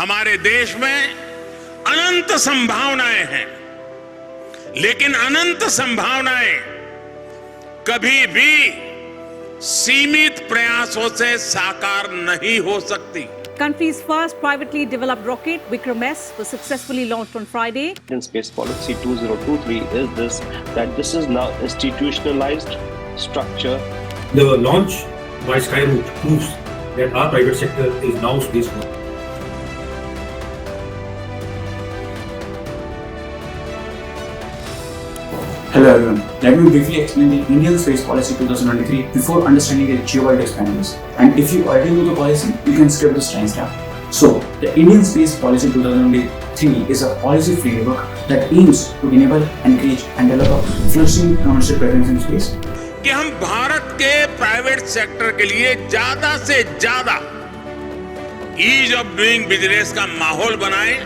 हमारे देश में अनंत संभावनाएं हैं, लेकिन अनंत संभावनाएं कभी भी सीमित प्रयासों से साकार नहीं हो सकती। Country's first privately developed rocket, Vikram S, was successfully launched on Friday. Indian Space Policy 2023 is this is now institutionalized structure. The launch by Skyroot proves that our private sector is now spaceworthy. Hello everyone, let me briefly explain the Indian Space Policy 2023 before understanding the geopolitical challenges. And if you already know the policy, you can skip this timestamp. So, the Indian Space Policy 2023 is a policy framework that aims to enable, encourage and develop a flourishing commercial presence in space. कि हम भारत के private sector के लिए ज्यादा से ज्यादा ease of doing business का माहौल बनाएं।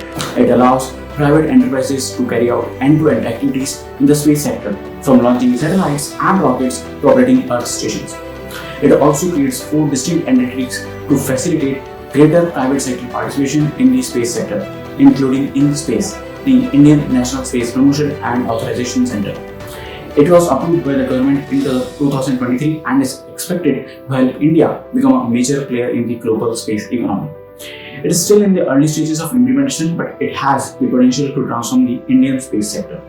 It allows private enterprises to carry out end-to-end activities in the space sector, from launching satellites and rockets to operating Earth stations. It also creates 4 distinct entities to facilitate greater private sector participation in the space sector, including InSpace, the Indian National Space Promotion and Authorization Center. It was approved by the government in 2023 and is expected to help India become a major player in the global space economy. It is still in the early stages of implementation, but it has the potential to transform the Indian space sector.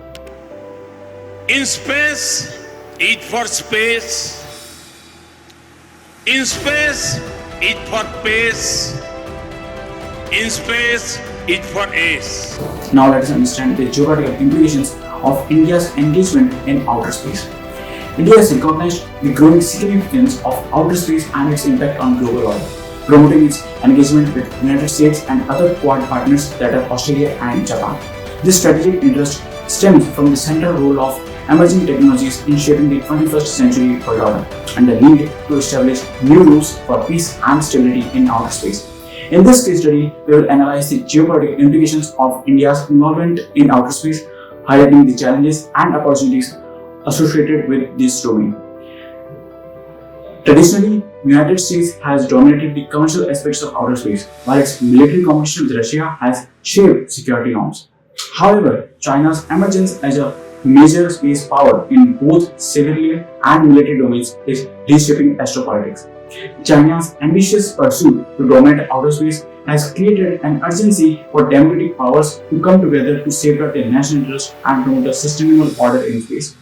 In space, eat for space. In space, eat for pace. In space, eat for ace. Now let us understand the geopolitical implications of India's engagement in outer space. India has recognized the growing significance of outer space and its impact on global order, promoting its engagement with United States and other Quad partners that are Australia and Japan. This strategic interest stems from the central role of emerging technologies in shaping the 21st century world order and the need to establish new rules for peace and stability in outer space. In this case study, we will analyze the geopolitical implications of India's involvement in outer space, highlighting the challenges and opportunities associated with this domain. Traditionally, the United States has dominated the commercial aspects of outer space, while its military competition with Russia has shaped security norms. However, China's emergence as a major space power in both civilian and military domains is reshaping astropolitics. China's ambitious pursuit to dominate outer space has created an urgency for democratic powers to come together to safeguard their national interests and promote a sustainable order in space.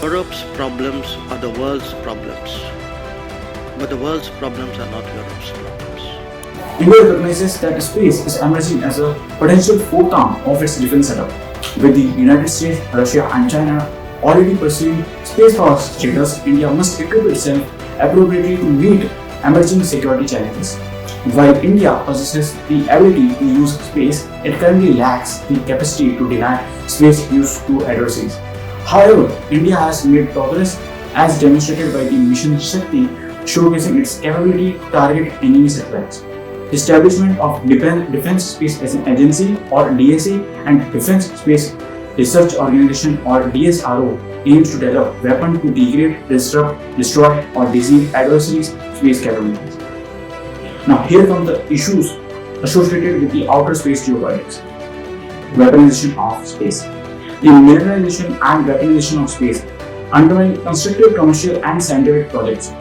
Europe's problems are the world's problems, but the world's problems are not Europe's problems. India recognizes that space is emerging as a potential fourth arm of its defense setup, with the United States, Russia and China already pursuing space power status. India must equip itself appropriately to meet emerging security challenges. While India possesses the ability to use space, it currently lacks the capacity to deny space use to adversaries. However, India has made progress as demonstrated by the mission Shakti, showcasing its capability to target enemy satellites. Establishment of Defense Space as an Agency or DSA and Defense Space Research Organization or DSRO aims to develop weapons to degrade, disrupt, destroy or deceive adversaries' space capabilities. Now here come the issues associated with the outer space geopolitics. Weaponization of space. The militarization and weaponization of space undermine constructive commercial and scientific projects,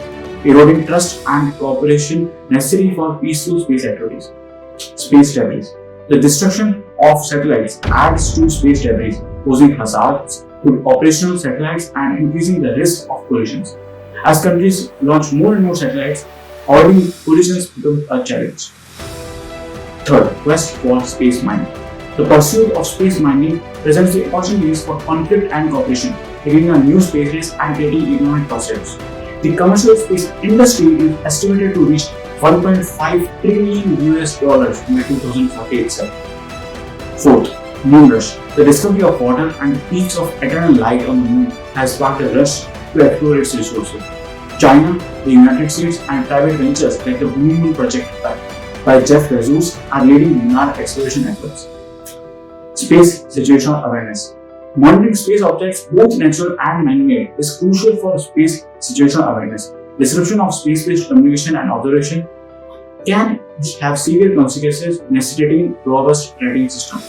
eroding trust and cooperation necessary for peaceful space activities. Space debris. The destruction of satellites adds to space debris, posing hazards to operational satellites and increasing the risk of collisions. As countries launch more and more satellites, avoiding collisions becomes a challenge. Third, quest for space mining. The pursuit of space mining presents the opportunities for conflict and cooperation, creating a new space race and creating economic prospects. The commercial space industry is estimated to reach $1.5 trillion by 2040 itself. Fourth, moon rush. The discovery of water and peaks of eternal light on the moon has sparked a rush to explore its resources. China, the United States, and private ventures like the Blue Moon Project by Jeff Bezos are leading lunar exploration efforts. Space situational awareness. Monitoring space objects, both natural and man-made, is crucial for space situational awareness. Disruption of space-based communication and observation can have severe consequences necessitating robust rating system.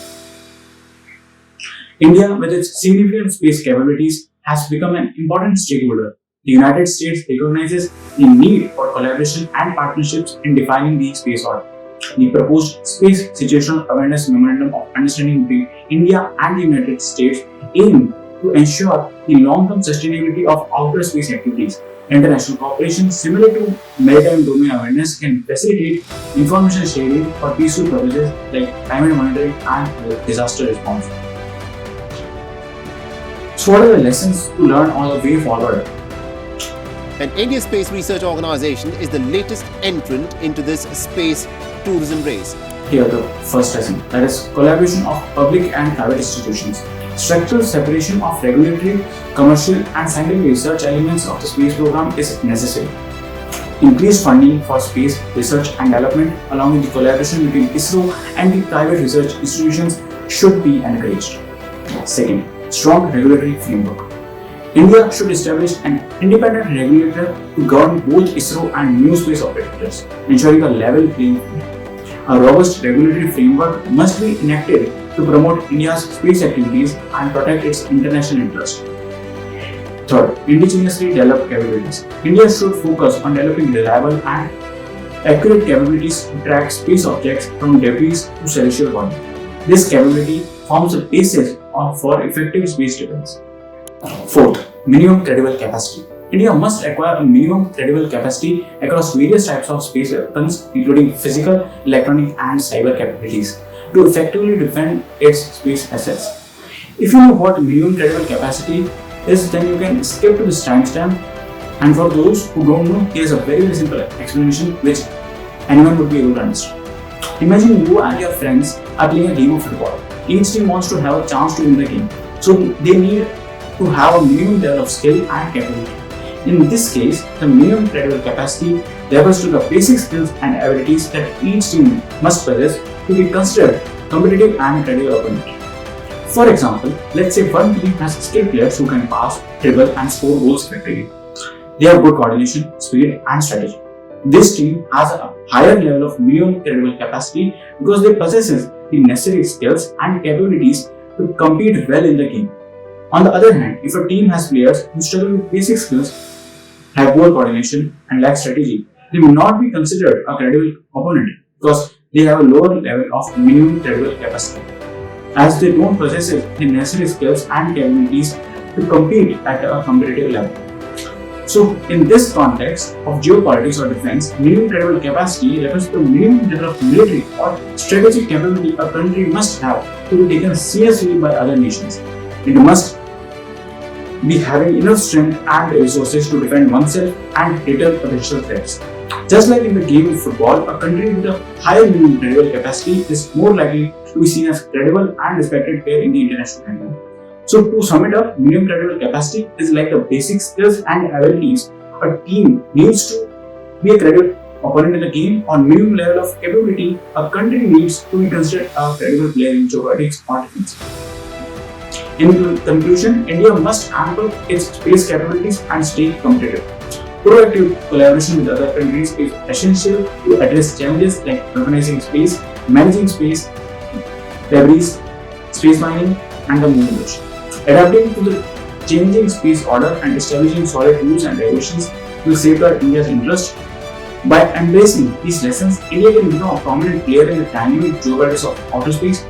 India, with its significant space capabilities, has become an important stakeholder. The United States recognizes the need for collaboration and partnerships in defining the space order. The proposed Space Situational Awareness Memorandum of Understanding between India and the United States aim to ensure the long-term sustainability of outer space activities. International cooperation similar to maritime domain awareness can facilitate information sharing for peaceful purposes like climate monitoring and disaster response. So what are the lessons to learn on the way forward? And India Space Research Organization is the latest entrant into this space tourism race. Here the first lesson, that is collaboration of public and private institutions. Structural separation of regulatory, commercial and scientific research elements of the space program is necessary. Increased funding for space research and development along with the collaboration between ISRO and the private research institutions should be encouraged. Second, strong regulatory framework. India should establish an independent regulator to govern both ISRO and new space operators, ensuring a level playing field. A robust regulatory framework must be enacted to promote India's space activities and protect its international interests. Third, indigenously developed capabilities. India should focus on developing reliable and accurate capabilities to track space objects from debris to celestial bodies. This capability forms the basis for effective space defense. Fourth, minimum credible capacity. India must acquire a minimum credible capacity across various types of space weapons, including physical, electronic, and cyber capabilities, to effectively defend its space assets. If you know what minimum credible capacity is, then you can skip to this timestamp. And for those who don't know, here's a very simple explanation which anyone would be able to understand. Imagine you and your friends are playing a game of football. Each team wants to have a chance to win the game, so they need to have a minimum level of skill and capability. In this case, the minimum credible capacity refers to the basic skills and abilities that each team must possess to be considered competitive and credible opponent. For example, let's say one team has skilled players who can pass, dribble, and score goals effectively. They have good coordination, speed, and strategy. This team has a higher level of minimum credible capacity because they possess the necessary skills and capabilities to compete well in the game. On the other hand, if a team has players who struggle with basic skills, have poor coordination, and lack strategy, they will not be considered a credible opponent because they have a lower level of minimum credible capacity, as they don't possess the necessary skills and capabilities to compete at a competitive level. So, in this context of geopolitics or defense, minimum credible capacity refers to the minimum level of military or strategic capability a country must have to be taken seriously by other nations. It must be having enough strength and resources to defend oneself and deter potential threats. Just like in the game of football, a country with a higher minimum credible capacity is more likely to be seen as credible and respected player in the international arena. So to sum it up, minimum credible capacity is like the basic skills and abilities a team needs to be a credible opponent in the game. On minimum level of capability, a country needs to be considered a credible player in geopolitics or defense. In conclusion, India must amp up its space capabilities and stay competitive. Proactive collaboration with other countries is essential to address challenges like organizing space, managing space debris, space mining, and the moon ocean. Adapting to the changing space order and establishing solid rules and regulations will safeguard India's interest. By embracing these lessons, India can become a prominent player in the dynamic geopolitics of outer space.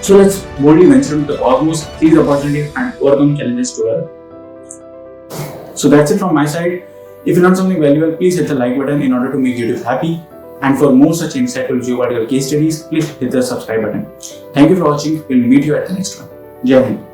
So let's boldly venture into the cosmos, seize opportunities, and overcome challenges together. So that's it from my side. If you learned something valuable, please hit the like button in order to make YouTube happy. And for more such insightful geopolitical case studies, please hit the subscribe button. Thank you for watching. We'll meet you at the next one. Jai Hind.